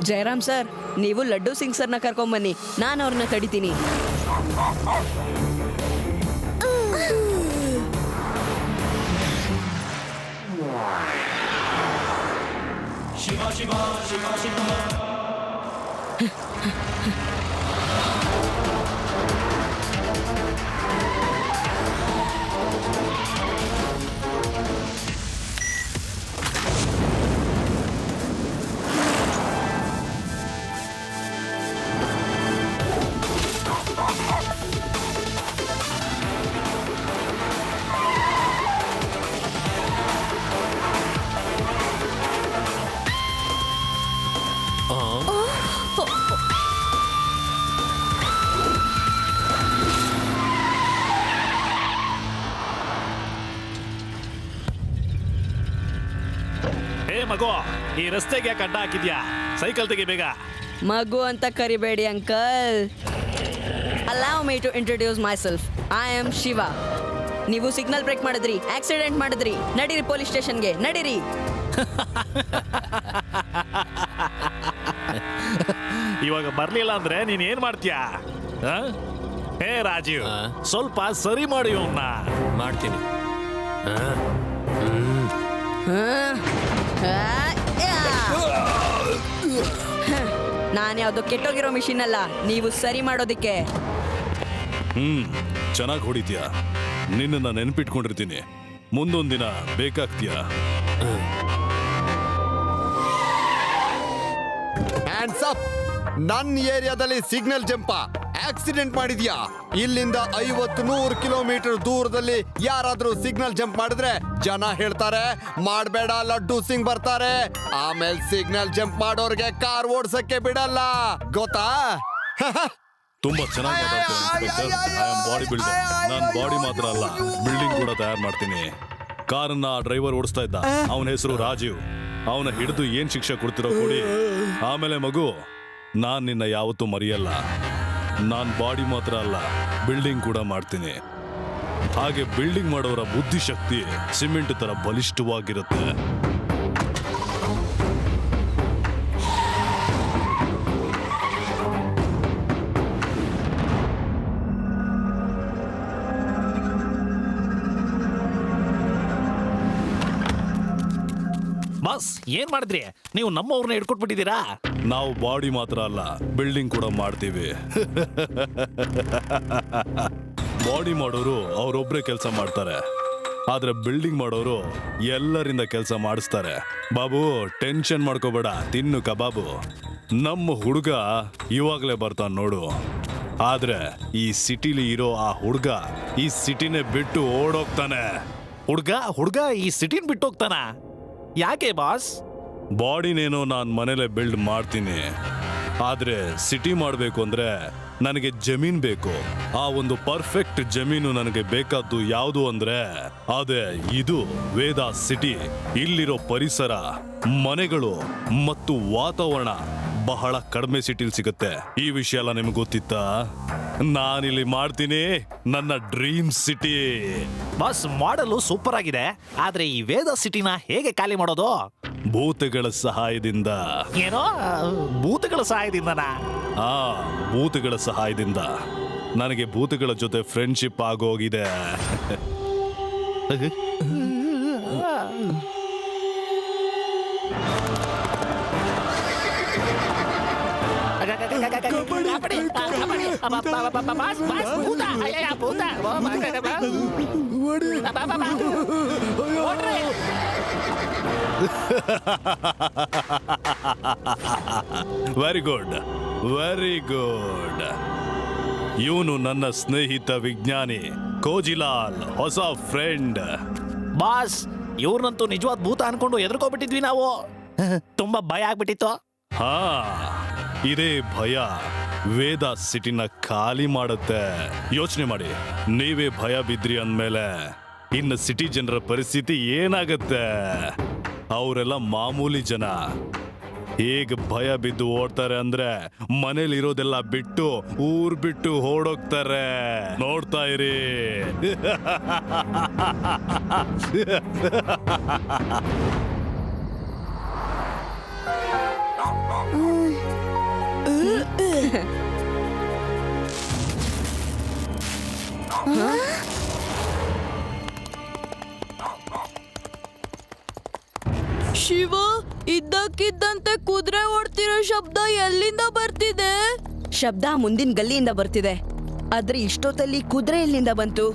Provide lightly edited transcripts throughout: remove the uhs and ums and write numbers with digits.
Jayaram sir, ನೀವು ಲಡ್ಡು ಸಿಂಗ್ ಸರ್ನ ಕರ್ಕೊಂಬನ್ನಿ, ನಾನು ಅವ್ರನ್ನ ತಡಿತೀನಿ. ಶಿವ ಶಿವ ಶಿವ ಶಿವ. ಮಗು, ಈ ರಸ್ತೆಗೆ ಯಾಕೆ ಅಡ್ಡ ಹಾಕಿದ್ಯಾ? ಸೈಕಲ್ ತೆಗಿ ಬೇಗ. ಮಗು ಅಂತ ಕರಿಬೇಡಿ uncle. Allow me to introduce myself. I am Shiva. ನೀವು ಸಿಗ್ನಲ್ ಬ್ರೇಕ್ ಮಾಡಿದ್ರಿ, ಆಕ್ಸಿಡೆಂಟ್ ಮಾಡಿದ್ರಿ. ನಡೀರಿ ಪೊಲೀಸ್ ಸ್ಟೇಷನ್ಗೆ, ನಡೀರಿ. ಇವಾಗ ಬರ್ಲಿಲ್ಲ ಅಂದ್ರೆ ನೀನ್ ಏನ್ ಮಾಡ್ತೀಯಾ? ಹೇ ರಾಜೀವ್, ಸ್ವಲ್ಪ ಸರಿ ಮಾಡಿ ಅವನ್ನ. ಮಾಡ್ತೀನಿ. ನಾನು ಯಾವ್ದು ಕೆಟ್ಟೋಗಿರೋ ಮಿಷಿನ್ ಅಲ್ಲ, ನೀವು ಸರಿ ಮಾಡೋದಿಕ್ಕೆ. ಚೆನ್ನಾಗಿ ಹೊಡಿತೀಯ. ನಿನ್ನ ನೆನ್ಪಿಟ್ಕೊಂಡಿರ್ತೀನಿ. ಮುಂದೊಂದಿನ ಬೇಕಾಗ್ತೀಯ. Hands up. ನನ್ನ ಏರಿಯಾದಲ್ಲಿ ಸಿಗ್ನಲ್ ಜಂಪ ಆಕ್ಸಿಡೆಂಟ್ ಮಾಡಿದ್ಯಾ? ಇಲ್ಲಿಂದ 50-100 ಕಿಲೋಮೀಟರ್ ದೂರದಲ್ಲಿ ಯಾರಾದ್ರೂ ಸಿಗ್ನಲ್ ಜಂಪ್ ಮಾಡಿದ್ರೆ ಜನ ಹೇಳ್ತಾರೆ ಮಾಡಬೇಡ, ಲಡ್ಡು ಸಿಂಗ್ ಬರ್ತಾರೆ. ಆಮೇಲೆ ಸಿಗ್ನಲ್ ಜಂಪ್ ಮಾಡೋರ್ಗೆ ಕಾರ್ ಓಡ್ಸಕ್ಕೆ ಬಿಡಲ್ಲ, ಗೊತ್ತಾ? ತುಂಬಾ ಚೆನ್ನಾಗಿ ಬಾಡಿ ಬಿಲ್ಡರ್. ನಾನು ಬಾಡಿ ಮಾತ್ರ ಅಲ್ಲ, ಬಿಲ್ಡಿಂಗ್ ಕೂಡ ತಯಾರು ಮಾಡ್ತೀನಿ. ಕಾರನ್ನ ಡ್ರೈವರ್ ಓಡಿಸ್ತಾ ಇದ್ದ, ಅವನ ಹೆಸರು ರಾಜೀವ್. ಅವನ ಹಿಡಿದು ಏನ್ ಶಿಕ್ಷೆ ಕೊಡ್ತಿರೋ ಕೊಡಿ. ಆಮೇಲೆ ಮಗು, ನಾನ್ ನಿನ್ನ ಯಾವತ್ತೂ ಮರೆಯಲ್ಲ. ನಾನ್ ಬಾಡಿ ಮಾತ್ರ ಅಲ್ಲ, ಬಿಲ್ಡಿಂಗ್ ಕೂಡ ಮಾಡ್ತೀನಿ. ಹಾಗೆ ಬಿಲ್ಡಿಂಗ್ ಮಾಡೋರ ಬುದ್ಧಿಶಕ್ತಿ ಸಿಮೆಂಟ್ ತರ ಬಲಿಷ್ಠವಾಗಿರುತ್ತೆ. ಬಾಸ್, ಏನ್ ಮಾಡಿದ್ರಿ ನೀವು? ನಮ್ಮವ್ರನ್ನ ಹಿಡ್ಕೊಟ್ಬಿಟ್ಟಿದ್ದೀರಾ. ನಾವು ಬಾಡಿ ಮಾತ್ರ ಅಲ್ಲ, ಬಿಲ್ಡಿಂಗ್ ಕೂಡ ಮಾಡ್ತೀವಿ. ಬಾಡಿ ಮಾಡೋರು ಅವರೊಬ್ರೇ ಕೆಲಸ ಮಾಡ್ತಾರೆ, ಆದ್ರೆ ಬಿಲ್ಡಿಂಗ್ ಮಾಡೋರು ಎಲ್ಲರಿಂದ ಕೆಲಸ ಮಾಡಿಸ್ತಾರೆ. ಬಾಬು, ಟೆನ್ಷನ್ ಮಾಡ್ಕೋಬೇಡ, ತಿನ್ನು ಕಬಾಬು. ನಮ್ಮ ಹುಡುಗ ಇವಾಗ್ಲೇ ಬರ್ತಾನೆ ನೋಡು. ಆದ್ರೆ ಈ ಸಿಟಿಲಿ ಇರೋ ಆ ಹುಡುಗ ಈ ಸಿಟಿನೇ ಬಿಟ್ಟು ಓಡೋಗ್ತಾನೆ. ಹುಡುಗ ಈ ಸಿಟಿನ್ ಬಿಟ್ಟು ಹೋಗ್ತಾನ? ಯಾಕೆ ಬಾಸ್? ಬಾಡಿನೇನೋ ನಾನು ಮನೇಲೆ ಬಿಲ್ಡ್ ಮಾಡ್ತೀನಿ, ಆದ್ರೆ ಸಿಟಿ ಮಾಡಬೇಕು ಅಂದ್ರೆ ನನಗೆ ಜಮೀನ್ ಬೇಕು. ಆ ಒಂದು ಪರ್ಫೆಕ್ಟ್ ಜಮೀನು ನನಗೆ ಬೇಕಾದ್ದು ಯಾವುದು ಅಂದ್ರೆ ಅದೇ ಇದು ವೇದ ಸಿಟಿ. ಇಲ್ಲಿರೋ ಪರಿಸರ, ಮನೆಗಳು ಮತ್ತು ವಾತಾವರಣ ಬಹಳ ಕಡಿಮೆ ಸಿಟಿಲ್ ಸಿಗುತ್ತೆ. ಈ ವಿಷಯ ಎಲ್ಲ ನಿಮ್ಗೆ ಗೊತ್ತಿತ್ತಾ? ನಾನಿಲ್ಲಿ ಮಾಡ್ತೀನಿ ನನ್ನ ಡ್ರೀಮ್ ಸಿಟಿ. ಬಾಸ್, ಮಾಡಲು ಸೂಪರ್ ಆಗಿದೆ, ಆದ್ರೆ ಈ ವೇದ ಸಿಟಿನ ಹೇಗೆ ಖಾಲಿ ಮಾಡೋದು? ಭೂತಗಳ ಸಹಾಯದಿಂದ. ಏನೋ ಭೂತಗಳ ಸಹಾಯದಿಂದನಾ? ಭೂತಗಳ ಸಹಾಯದಿಂದ. ನನಗೆ ಭೂತಗಳ ಜೊತೆ ಫ್ರೆಂಡ್ಶಿಪ್ ಆಗೋಗಿದೆ. Very good, very good. ಇವನು ನನ್ನ ಸ್ನೇಹಿತ ವಿಜ್ಞಾನಿ ಕೋಜಿಲಾಲ್, ಹೊಸ ಫ್ರೆಂಡ್. ಬಾಸ್, ಇವ್ರನ್ನಂತೂ ನಿಜವಾದ ಭೂತ ಅನ್ಕೊಂಡು ಎದ್ರಕೋಬಿಟ್ಟಿದ್ವಿ ನಾವು. ತುಂಬಾ ಭಯ ಆಗ್ಬಿಟ್ಟಿತ್ತು. ಹಾ, ಇದೇ ಭಯ ವೇದ ಸಿಟಿನ ಖಾಲಿ ಮಾಡುತ್ತೆ. ಯೋಚನೆ ಮಾಡಿ, ನೀವೇ ಭಯ ಬಿದ್ರಿ ಅಂದ್ಮೇಲೆ ಇನ್ನು ಸಿಟಿ ಜನರ ಪರಿಸ್ಥಿತಿ ಏನಾಗತ್ತೆ? ಅವರೆಲ್ಲ ಮಾಮೂಲಿ ಜನ. ಹೇಗೆ ಭಯ ಬಿದ್ದು ಓಡ್ತಾರೆ ಅಂದ್ರೆ ಮನೇಲಿ ಇರೋದೆಲ್ಲ ಬಿಟ್ಟು ಊರ್ ಬಿಟ್ಟು ಓಡೋಗ್ತಾರೆ. ನೋಡ್ತಾ ಇರಿ. ಶಿವ, ಇದ್ದಕ್ಕಿದ್ದಂತೆ ಕುದುರೆ ಓಡ್ತಿರೋ ಶಬ್ದ ಎಲ್ಲಿಂದ ಬರ್ತಿದೆ? ಶಬ್ದ ಮುಂದಿನ ಗಲ್ಲಿಯಿಂದ ಬರ್ತಿದೆ. ಆದ್ರೆ ಇಷ್ಟೊತ್ತಲ್ಲಿ ಕುದುರೆ ಎಲ್ಲಿಂದ ಬಂತು?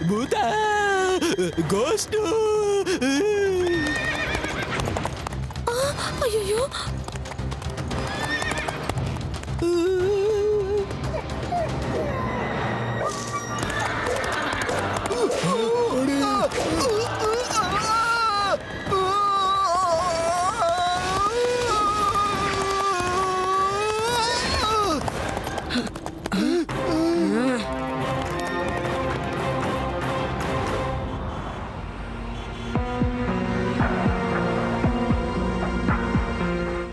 ಭೂತ, ಗೋಸ್ಟು. ಅಯ್ಯೋ,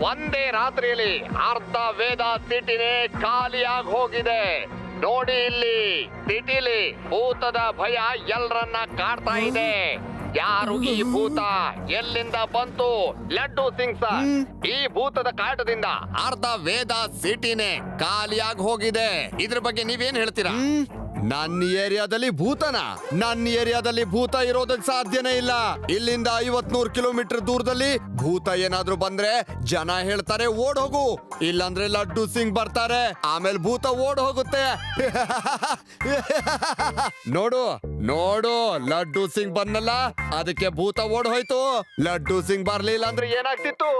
ಒಂದೇ ರಾತ್ರಿಯಲ್ಲಿ ಅರ್ಧ ವೇದ ಸಿಟಿನೇ ಖಾಲಿಯಾಗಿ ಹೋಗಿದೆ. ನೋಡಿ ಇಲ್ಲಿ ಸಿಟಿಲಿ ಭೂತದ ಭಯ ಎಲ್ರನ್ನ ಕಾಡ್ತಾ ಇದೆ. ಯಾರು ಈ ಭೂತ? ಎಲ್ಲಿಂದ ಬಂತು? ಲಡ್ಡು ಸಿಂಗ್ ಸರ್, ಈ ಭೂತದ ಕಾಟದಿಂದ ಅರ್ಧ ವೇದ ಸಿಟಿನೇ ಖಾಲಿಯಾಗಿ ಹೋಗಿದೆ. ಇದ್ರ ಬಗ್ಗೆ ನೀವೇನ್ ಹೇಳ್ತೀರಾ? ನನ್ನ ಏರಿಯಾದಲ್ಲಿ ಭೂತನ? ನನ್ನ ಏರಿಯಾದಲ್ಲಿ ಭೂತ ಇರೋದಕ್ಕೆ ಸಾಧ್ಯನೇ ಇಲ್ಲ. ಇಲ್ಲಿಂದ 50-100 ಕಿಲೋಮೀಟರ್ ದೂರದಲ್ಲಿ ಭೂತ ಏನಾದ್ರೂ ಬಂದ್ರೆ ಜನ ಹೇಳ್ತಾರೆ ಓಡ್ ಹೋಗು, ಇಲ್ಲಾಂದ್ರೆ ಲಡ್ಡು ಸಿಂಗ್ ಬರ್ತಾರೆ, ಆಮೇಲೆ ಭೂತ ಓಡ್ ಹೋಗುತ್ತೆ. ನೋಡು ನೋಡು, ಲಡ್ಡು ಸಿಂಗ್ ಬಂದಲ್ಲ, ಅದಕ್ಕೆ ಭೂತ ಓಡ್ ಹೋಯ್ತು. ಲಡ್ಡು ಸಿಂಗ್ ಬರ್ಲಿಲ್ಲ ಅಂದ್ರೆ ಏನಾಗ್ತಿತ್ತು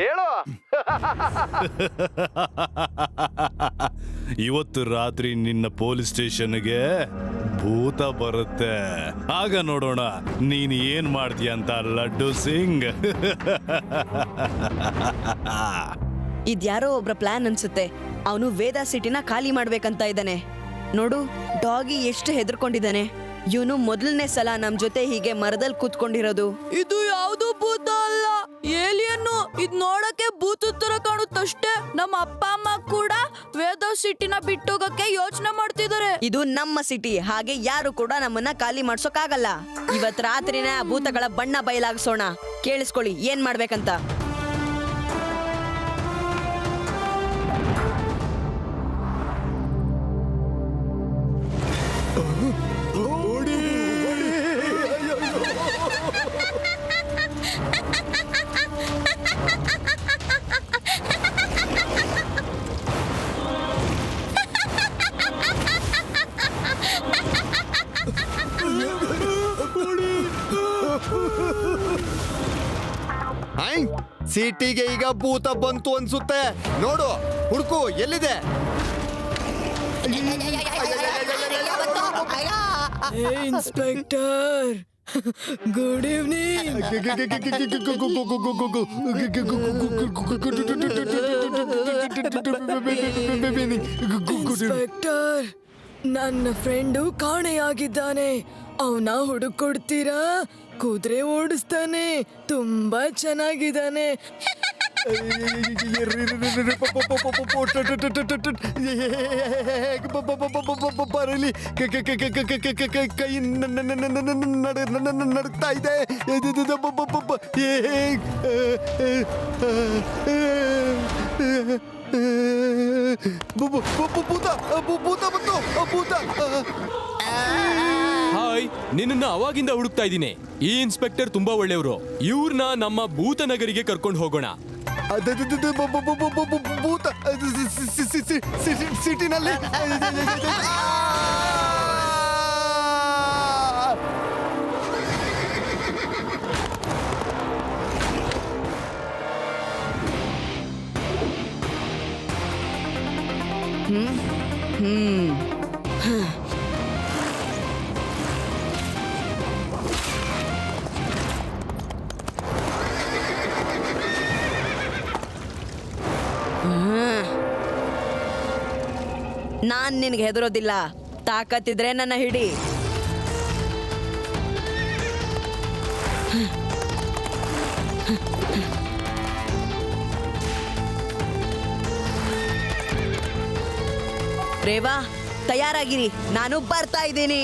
ಹೇಳು? ಇವತ್ತು ರಾತ್ರಿ ನಿನ್ನ ಪೊಲೀಸ್ ಸ್ಟೇಷನ್ಗೆ ಭೂತ ಬರುತ್ತೆ. ಆಗ ನೋಡೋಣ ನೀನ್ ಏನ್ ಮಾಡ್ತೀಯ ಅಂತ ಲಡ್ಡು ಸಿಂಗ್. ಇದ್ಯಾರೋ ಒಬ್ರ ಪ್ಲಾನ್ ಅನ್ಸುತ್ತೆ. ಅವನು ವೇದ ಸಿಟಿನ ಖಾಲಿ ಮಾಡ್ಬೇಕಂತ ಇದ್ದಾನೆ. ನೋಡು, ಡಾಗಿ ಎಷ್ಟು ಹೆದರ್ಕೊಂಡಿದ್ದಾನೆ. ಇವನು ಮೊದಲನೇ ಸಲ ನಮ್ ಜೊತೆ ಹೀಗೆ ಮರದಲ್ಲಿ ಕೂತ್ಕೊಂಡಿರೋದು. ಇದು ಯಾವ್ದು ಭೂತ ಅಲ್ಲ, ಏಲಿಯನ್ನು. ಇದ್ ನೋಡಕ್ಕೆ ಭೂತದ ತರ ಕಾಣುತ್ತಷ್ಟೇ. ನಮ್ಮ ಅಪ್ಪ ಅಮ್ಮ ಕೂಡ ವೇದ ಸಿಟಿನ ಬಿಟ್ಟೋಗಕ್ಕೆ ಯೋಚನೆ ಮಾಡ್ತಿದ್ದಾರೆ. ಇದು ನಮ್ಮ ಸಿಟಿ, ಹಾಗೆ ಯಾರು ಕೂಡ ನಮ್ಮನ್ನ ಖಾಲಿ ಮಾಡ್ಸೋಕಾಗಲ್ಲ. ಇವತ್ ರಾತ್ರಿನೇ ಆ ಭೂತಗಳ ಬಣ್ಣ ಬಯಲಾಗಿಸೋಣ. ಕೇಳಿಸ್ಕೊಳ್ಳಿ ಏನ್ ಮಾಡ್ಬೇಕಂತ. ಸಿಟಿಗೆ ಈಗ ಭೂತ ಬಂತು ಅನ್ಸುತ್ತೆ. ನೋಡು, ಹುಡುಕು, ಎಲ್ಲಿದೆ? Inspector, good evening. ಇನ್ಸ್ಪೆಕ್ಟರ್, ನನ್ನ ಫ್ರೆಂಡು ಕಾಣೆಯಾಗಿದ್ದಾನೆ. ಅವನ ಹುಡುಕೊಡ್ತೀರಾ? ಕುದುರೆ ಓಡಿಸ್ತಾನೆ, ತುಂಬಾ ಚೆನ್ನಾಗಿದ್ದಾನೆ. ಬರಲಿ ಕೈ ನಡುಕ್ತಾ ಇದೆ. ಭೂತ ಭೂತ ಬಂತು ಭೂತ. ಹಾಯ್, ನಿನ್ನನ್ನ ಅವಾಗಿಂದ ಹುಡುಕ್ತಾ ಇದ್ದೀನಿ. ಈ ಇನ್ಸ್ಪೆಕ್ಟರ್ ತುಂಬಾ ಒಳ್ಳೆಯವರು. ಇವ್ರನ್ನ ನಮ್ಮ ಭೂತನಗರಿಗೆ ಕರ್ಕೊಂಡು ಹೋಗೋಣ. ಭೂತ ಸಿಟಿನಲ್ಲಿ ನಾನ್ ನಿನ್ಗೆ ಹೆದರೋದಿಲ್ಲ. ತಾಕತ್ತಿದ್ರೆ ನನ್ನ ಹಿಡಿ. ರೇವಾ, ತಯಾರಾಗಿರಿ, ನಾನು ಬರ್ತಾ ಇದ್ದೀನಿ.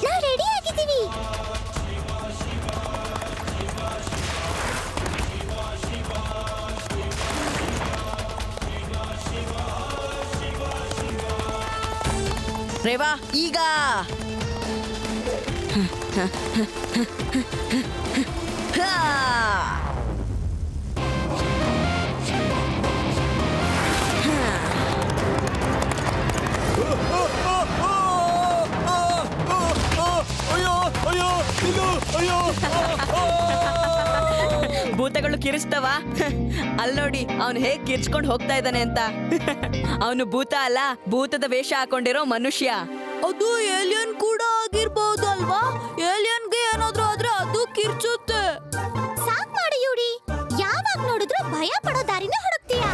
ನಾವು ರೆಡಿ ಆಗಿದ್ದೀವಿ. ರೇವಾ, ಈಗ ಹಾ! ಭೂತಗಳು ಕಿರಿಸ್ತವ. ಅಲ್ಲಿ ನೋಡಿ ಅವನು ಹೇಗ್ ಕಿರ್ಚ್ಕೊಂಡು ಹೋಗ್ತಾ ಇದ್ದಾನೆ ಅಂತ. ಅವನು ಭೂತ ಅಲ್ಲ, ಭೂತದ ವೇಷ ಹಾಕೊಂಡಿರೋ ಮನುಷ್ಯ. ಅದು ಏಲಿಯನ್ ಕೂಡ ಆಗಿರ್ಬಹುದು ಅಲ್ವಾ? ಏಲಿಯನ್ಗೆ ಏನಾದ್ರೂ ಆದ್ರೆ ಅದು ಕಿರ್ಚುತ್ತೆ. ಸಾಕ್ ಮಾಡಿ ಯೂಡಿ, ಯಾವಾಗ ನೋಡಿದ್ರು ಭಯ ಪಡೋ ದಾರಿನ ಹುಡುಕ್ತೀಯಾ?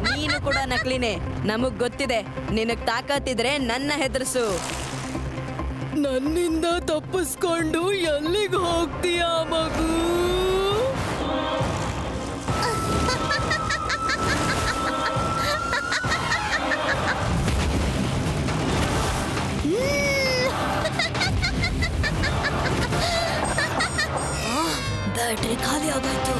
ನೀನು ಕೂಡ ನಕಲಿನೇ. ನಮಗ್ ಗೊತ್ತಿದೆ, ನಿನಗ್ ತಾಕತ್ತಿದ್ರೆ ನನ್ನ ಹೆದರ್ಸು. ನನ್ನಿಂದ ತಪ್ಪಿಸ್ಕೊಂಡು ಎಲ್ಲಿಗೆ ಹೋಗ್ತೀಯಾ ಮಗು? ಬ್ಯಾಟ್ರಿ ಖಾಲಿ ಆಗೋಯ್ತು.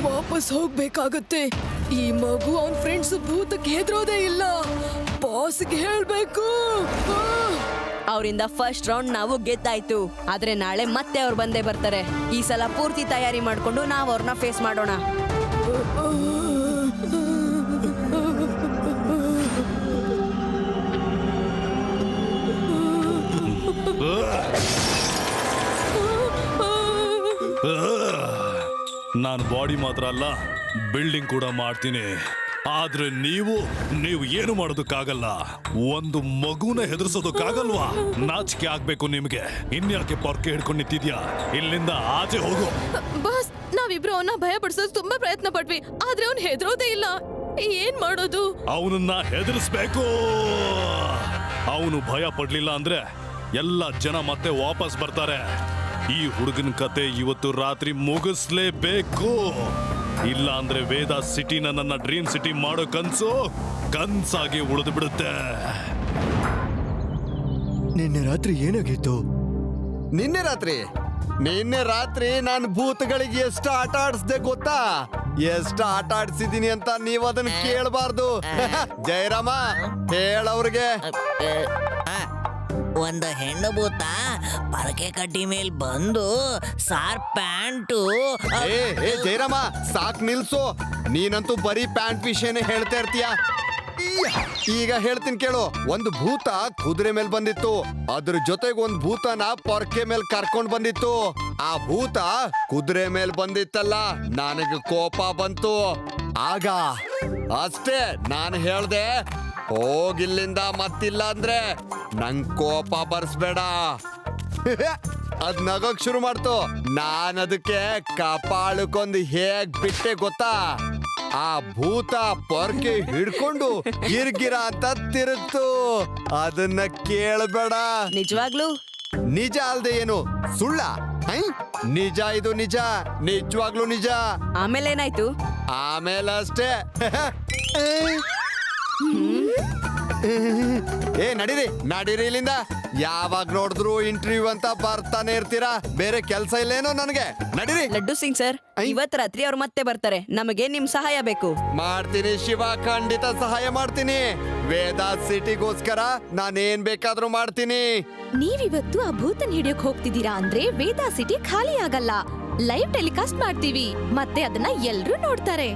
ವಾಪಸ್ ಹೋಗ್ಬೇಕಾಗತ್ತೆ. ಈ ಮಗು ಅವನ್ ಫ್ರೆಂಡ್ಸ್ ಭೂತಕ್ಕೆ ಹೆದರೋದೇ ಇಲ್ಲ. ಬಾಸ್ಗೆ ಹೇಳ್ಬೇಕು. ಅವರಿಂದ ಫಸ್ಟ್ ರೌಂಡ್ ನಾವು ಗೆದ್ದಾಯ್ತು. ಆದ್ರೆ ನಾಳೆ ಮತ್ತೆ ಅವ್ರು ಬಂದೇ ಬರ್ತಾರೆ. ಈ ಸಲ ಪೂರ್ತಿ ತಯಾರಿ ಮಾಡ್ಕೊಂಡು ನಾವು ಅವ್ರನ್ನ ಫೇಸ್ ಮಾಡೋಣ. ನಾನು ಬಾಡಿ ಮಾತ್ರ ಅಲ್ಲ, ಬಿಲ್ಡಿಂಗ್ ಕೂಡ ಮಾಡ್ತೀನಿ. ಆದ್ರೆ ನೀವು ಏನು ಮಾಡೋದಕ್ಕಾಗಲ್ಲ. ಒಂದು ಮಗುನ ಹೆದರ್ಸೋದಕ್ಕಾಗಲ್ವಾ? ನಾಚಿಕೆ ಆಗ್ಬೇಕು ನಿಮ್ಗೆ. ಇನ್ಯಾಕೆ ಪೊರ್ಕೆ ಹಿಡ್ಕೊಂಡು ನಿಂತಿದ್ಯಾ? ಇಲ್ಲಿಂದ ಆಚೆ ಹೋಗು. ಬಾಸ್, ನಾವಿಬ್ರು ಅವನ್ನ ಭಯ ಪಡಿಸೋದು ತುಂಬಾ ಪ್ರಯತ್ನ ಪಟ್ವಿ, ಆದ್ರೆ ಅವ್ನು ಹೆದರೋದೇ ಇಲ್ಲ. ಏನ್ ಮಾಡೋದು? ಅವನನ್ನ ಹೆದರ್ಸ್ಬೇಕು. ಅವನು ಭಯ ಪಡ್ಲಿಲ್ಲ ಅಂದ್ರೆ ಎಲ್ಲ ಜನ ಮತ್ತೆ ವಾಪಸ್ ಬರ್ತಾರೆ. ಈ ಹುಡುಗನ ಕತೆ ಇವತ್ತು ರಾತ್ರಿ ಮುಗಿಸ್ಲೇಬೇಕು. ಇಲ್ಲ ಅಂದ್ರೆ ವೇದ ಸಿಟಿನ ನನ್ನ ಡ್ರೀಮ್ ಸಿಟಿ ಮಾಡೋ ಕನ್ಸಾಗಿ ಉಳಿದು ಬಿಡುತ್ತೆ. ನಿನ್ನೆ ರಾತ್ರಿ ಏನಾಗಿತ್ತು? ನಿನ್ನೆ ರಾತ್ರಿ ನಾನು ಭೂತಗಳಿಗೆ ಎಷ್ಟು ಆಟ ಆಡಿಸ್ದೆ ಗೊತ್ತಾ? ಎಷ್ಟು ಆಟ ಆಡಿಸಿದೀನಿ ಅಂತ ನೀವು ಅದನ್ನ ಕೇಳಬಾರ್ದು. ಜಯರಾಮ, ಹೇಳವ್ರಿಗೆ. ಒಂದು ಹೆಣ್ಣು ಭೂತ ಪರಕೆ ಕಡ್ಡಿ ಮೇಲ್ ಬಂದು ಸಾರ್ ಪ್ಯಾಂಟು. ಏ ಜಯರಾಮ, ಸಾಕ್ ನಿಲ್ಸು. ನೀನಂತೂ ಬರೀ ಪ್ಯಾಂಟ್ ವಿಷಯನೇ ಹೇಳ್ತಾ ಇರ್ತೀಯ. ಅಯ್ಯ ಈಗ ಹೇಳ್ತೀನಿ ಕೇಳು. ಒಂದು ಭೂತ ಕುದುರೆ ಮೇಲೆ ಬಂದಿತ್ತು, ಅದ್ರ ಜೊತೆಗೆ ಒಂದು ಭೂತನ ಪೊರ್ಕೆ ಮೇಲೆ ಕರ್ಕೊಂಡ್ ಬಂದಿತ್ತು. ಆ ಭೂತ ಕುದುರೆ ಮೇಲೆ ಬಂದಿತ್ತಲ್ಲ, ನನಗೆ ಕೋಪ ಬಂತು. ಆಗ ಅಷ್ಟೇ ನಾನು ಹೇಳ್ದೆ, ಹೋಗಿಲ್ಲಿಂದ ಮತ್ತಿಲ್ಲ ಅಂದ್ರೆ ನಂಗ್ ಕೋಪ ಬರ್ಸ್ಬೇಡ. ಅದ್ ನಗೋಕ್ ಶುರು ಮಾಡ್ತು. ನಾನ್ ಅದಕ್ಕೆ ಕಪಾಳಕ್ಕೊಂದು ಹೇಗ್ ಬಿಟ್ಟೆ ಗೊತ್ತಾ? ಆ ಭೂತ ಪೊರ್ಕೆ ಹಿಡ್ಕೊಂಡು ಗಿರ್ಗಿರ ಅಂತ ತಿರುಗ್ತು. ಅದನ್ನ ಕೇಳಬೇಡ. ನಿಜವಾಗ್ಲೂ ನಿಜ ಅಲ್ದೆ ಏನು ಸುಳ್ಳ? ಹೈ? ನಿಜ, ಇದು ನಿಜ, ನಿಜವಾಗ್ಲೂ ನಿಜ. ಆಮೇಲೆ ಏನಾಯ್ತು? ಆಮೇಲೆ ಅಷ್ಟೇ. ಏ ನಡೀರಿ ನಡೀರಿ ಇಲ್ಲಿಂದ. ಯಾವಾಗ ನೋಡಿದ್ರು ಇಂಟರ್ವ್ಯೂ ಅಂತ ಬರ್ತಾನೆ ಇರ್ತೀರಾ, ಬೇರೆ ಕೆಲ್ಸ ಇಲ್ಲೇನೋ ನನಗೆ. ನಡೀರಿ. ಲಡ್ಡು ಸಿಂಗ್ ಸರ್, ಇವತ್ ರಾತ್ರಿ ಅವ್ರು ಮತ್ತೆ ಬರ್ತಾರೆ. ನಮಗೆ ನಿಮ್ ಸಹಾಯ ಬೇಕು. ಮಾಡ್ತೀನಿ ಶಿವ, ಖಂಡಿತ ಸಹಾಯ ಮಾಡ್ತೀನಿ. ವೇದ ಸಿಟಿಗೋಸ್ಕರ ನಾನೇನ್ ಬೇಕಾದ್ರೂ ಮಾಡ್ತೀನಿ. ನೀವಿವತ್ತು ಆ ಭೂತನ್ ಹಿಡಿಯೋಕ್ ಹೋಗ್ತಿದ್ದೀರಾ ಅಂದ್ರೆ ವೇದಾ ಸಿಟಿ ಖಾಲಿ ಆಗಲ್ಲ. ಲೈವ್ ಟೆಲಿಕಾಸ್ಟ್ ಮಾಡ್ತೀವಿ, ಮತ್ತೆ ಅದನ್ನ ಎಲ್ರೂ ನೋಡ್ತಾರೆ.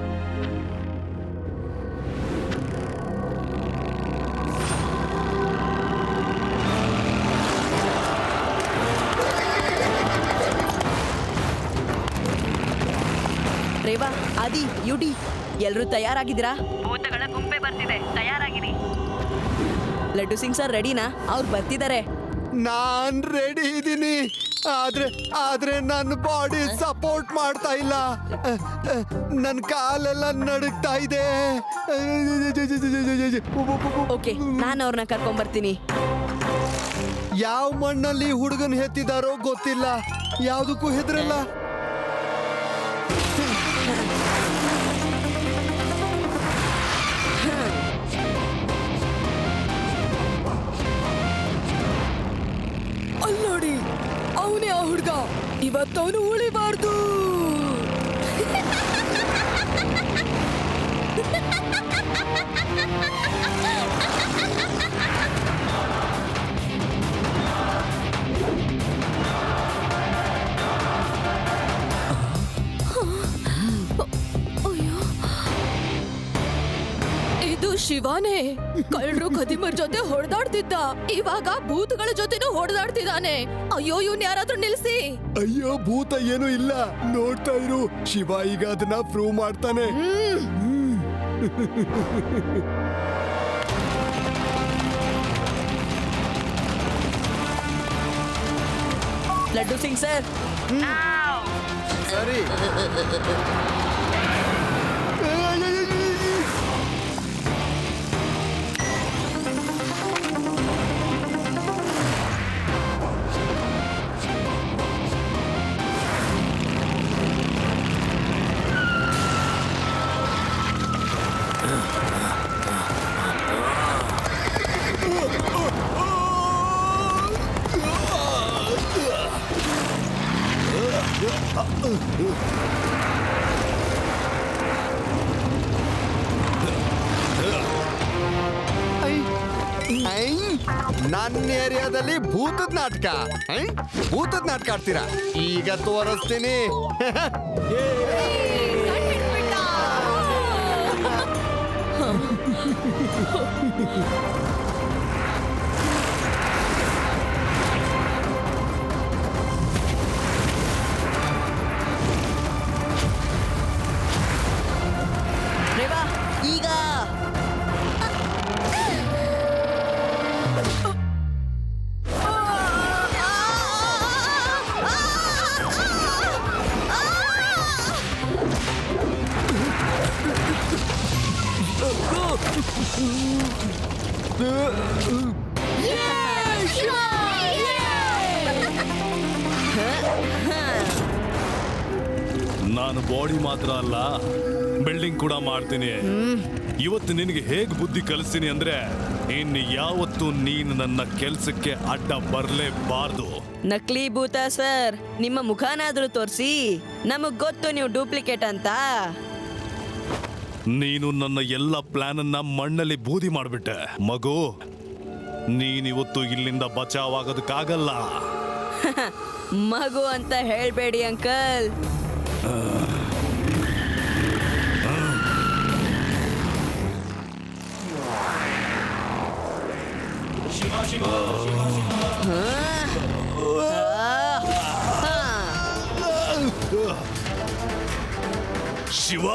ರೇವಾ, ಆದಿ, ಯುಡಿ, ಎಲ್ರೂ ತಯಾರಾಗಿದ್ದೀರಾ? ಭೂತಗಳ ಗುಂಪೆ ಬರ್ತಿದೆ, ತಯಾರಾಗಿರಿ. ಲಡ್ಡು ಸಿಂಗ್ ಸರ್ ರೆಡಿನಾ? ಅವ್ರು ಬರ್ತಿದ್ದಾರೆ. ನಾನ್ ರೆಡಿ ಇದ್ದೀನಿ. ಆದ್ರೆ ನನ್ನ ಬಾಡಿ ಸಪೋರ್ಟ್ ಮಾಡ್ತಾ ಇಲ್ಲ. ನನ್ನ ಕಾಲೆಲ್ಲ ನಡುಗ್ತಾ ಇದೆ. ಓಕೆ, ನಾನು ಅವ್ರನ್ನ ಕರ್ಕೊಂಡ್ ಬರ್ತೀನಿ. ಯಾವ ಮಣ್ಣಲ್ಲಿ ಹುಡುಗನ್ ಹೆತ್ತಿದಾರೋ ಗೊತ್ತಿಲ್ಲ, ಯಾವ್ದಕ್ಕೂ ಹೆದ್ರಲ್ಲ. ಅಲ್ಲೋಡಿ, ಅವನೇ ಆ ಹುಡ್ಗ. ಇವತ್ತವನು ಉಳಿಬಾರ್ದು. ಇದು ಶಿವಾನೇ. ಕಳ್ಳರು ಖದೀಮರ್ ಜೊತೆ ಹೊಡೆದಾಡ್ತಿದ್ದ, ಇವಾಗ ಭೂತಗಳ ಜೊತೆನೂ ಹೊಡೆದಾಡ್ತಿದ್ದಾನೆ. ಅಯ್ಯೋ, ಇವ್ನ್ ಯಾರಾದ್ರೂ ನಿಲ್ಸಿ. ಅಯ್ಯೋ, ಭೂತ ಏನು ಇಲ್ಲ, ನೋಡ್ತಾ ಇರು. ಶಿವ ಈಗ ಅದನ್ನ ಪ್ರೂವ್ ಮಾಡ್ತಾನೆ. ಲಡ್ಡು ಸಿಂಗ್ ಸರ್, ಸರಿ. ನನ್ನ ಏರಿಯಾದಲ್ಲಿ ಭೂತದ ನಾಟಕ, ಭೂತದ ನಾಟಕ ಆಡ್ತೀರಾ? ಈಗ ತೋರಿಸ್ತೀನಿ. ರೇವಾ, ಈಗ ನಾನು ಬಾಡಿ ಮಾತ್ರ ಅಲ್ಲ, ಬಿಲ್ಡಿಂಗ್ ಕೂಡ ಮಾಡ್ತೀನಿ. ಇವತ್ತು ನಿನಗೆ ಹೇಗ್ ಬುದ್ಧಿ ಕಲಿಸ್ತೀನಿ ಅಂದ್ರೆ, ಇನ್ನು ಯಾವತ್ತು ನೀನು ನನ್ನ ಕೆಲ್ಸಕ್ಕೆ ಅಡ್ಡ ಬರ್ಲೇಬಾರ್ದು. ನಕಲಿ ಭೂತ ಸರ್, ನಿಮ್ಮ ಮುಖನಾದ್ರೂ ತೋರಿಸಿ. ನಮಗ್ ಗೊತ್ತು ನೀವು ಡೂಪ್ಲಿಕೇಟ್ ಅಂತ. ನೀನು ನನ್ನ ಎಲ್ಲ ಪ್ಲಾನ್ ಅನ್ನ ಮಣ್ಣಲ್ಲಿ ಬೂದಿ ಮಾಡ್ಬಿಟ್ಟೆ ಮಗು. ನೀನಿವತ್ತು ಇಲ್ಲಿಂದ ಬಚಾವಾಗೋದಕ್ಕಾಗಲ್ಲ. ಮಗು ಅಂತ ಹೇಳ್ಬೇಡಿ ಅಂಕಲ್. ಶಿವ,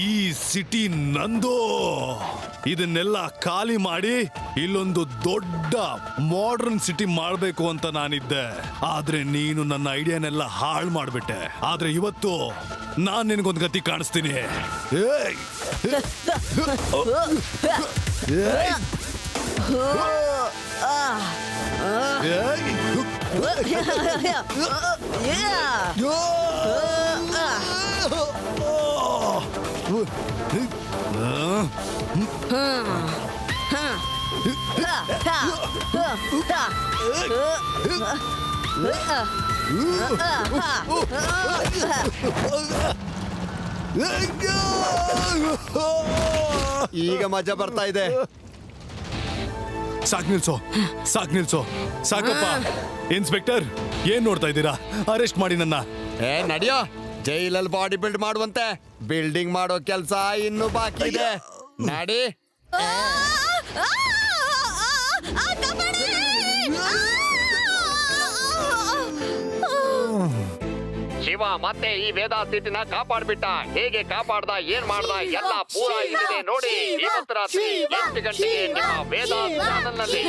ಈ ಸಿಟಿ ನಂದು. ಇದನ್ನೆಲ್ಲ ಖಾಲಿ ಮಾಡಿ ಇಲ್ಲೊಂದು ದೊಡ್ಡ ಮಾಡರ್ನ್ ಸಿಟಿ ಮಾಡ್ಬೇಕು ಅಂತ ನಾನಿದ್ದೆ. ಆದ್ರೆ ನೀನು ನನ್ನ ಐಡಿಯಾನೆಲ್ಲ ಹಾಳು ಮಾಡ್ಬಿಟ್ಟೆ. ಆದ್ರೆ ಇವತ್ತು ನಾನ್ ನಿನಗೊಂದು ಗತಿ ಕಾಣಿಸ್ತೀನಿ. ಏಯ್! ಏಯ್! ಏಯ್! ಈಗ ಮಜಾ ಬರ್ತಾ ಇದೆ. ಸಾಕ್ ನಿಲ್ಸೋ, ಸಾಕ್ ನಿಲ್ಸೋ, ಸಾಕಪ್ಪ. ಇನ್ಸ್ಪೆಕ್ಟರ್, ಏನ್ ನೋಡ್ತಾ ಇದ್ದೀರಾ? ಅರೆಸ್ಟ್ ಮಾಡಿ ನನ್ನ. ಏ ನಡಿಯೋ, ಜೈಲಲ್ಲಿ ಬಾಡಿ ಬಿಲ್ಡ್ ಮಾಡುವಂತೆ. ಬಿಲ್ಡಿಂಗ್ ಮಾಡೋ ಕೆಲಸ ಇನ್ನು ಬಾಕಿ ಇದೆ. ನಡಿ. ಶಿವ ಮತ್ತೆ ಈ ವೇದ ಸಿಟಿನ ಕಾಪಾಡ್ಬಿಟ್ಟ. ಹೇಗೆ ಕಾಪಾಡ್ದ, ಏನ್ ಮಾಡ್ದ ಎಲ್ಲ ಪೂರ ಇಲ್ಲಿದೆ ನೋಡಿ. ಇವತ್ತು ರಾತ್ರಿ 8 ಗಂಟೆಗೆ ನಿಮ್ಮ ವೇದ ಚಾನಲ್ನಲ್ಲಿ.